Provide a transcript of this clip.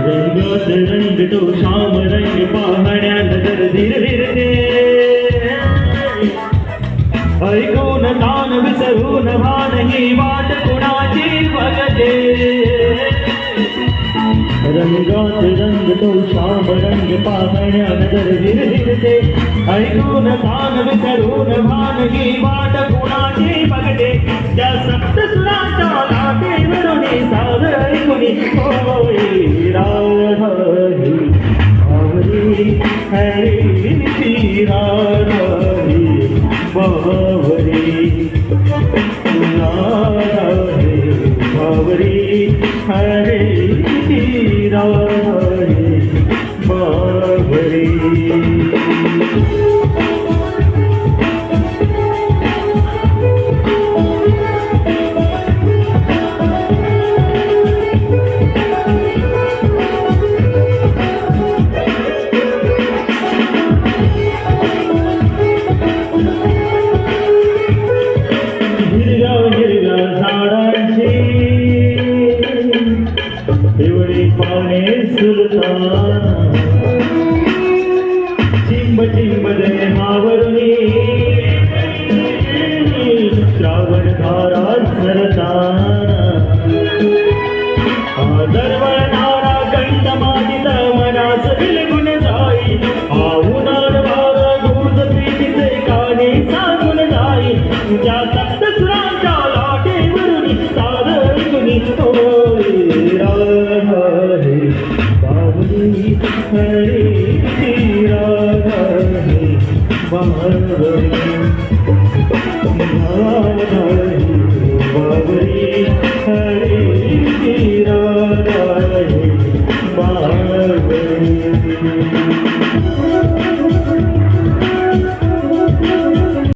रंगात रंग तो श्याम रंग पाहण्या नजर धीरते ऐकून तान विसरून भान ही वाट कुणाची बघते रंगात रंग तो श्याम रंग पाहण्या नजर धीरते ऐकून तान विसरून भान ही वाट कुणाची बघते त्या सप्त सुराच्या लाटेवरून साद ऐकुनी होई राधाही बावरी हरी राधाही बावरी राधाही बावरी हरी राधाही बावरी एवढे पाने सुलतान चिंब चिंब देहावरुनी श्रावण धारा सरताना दरवळणारा कंठ मातीत मनास विलगुन जाई आऊनार वारा गुज प्रीतीचे काने सांगून जाई त्या सप्त सुरांच्या लाटेवरून साद ऐकुनी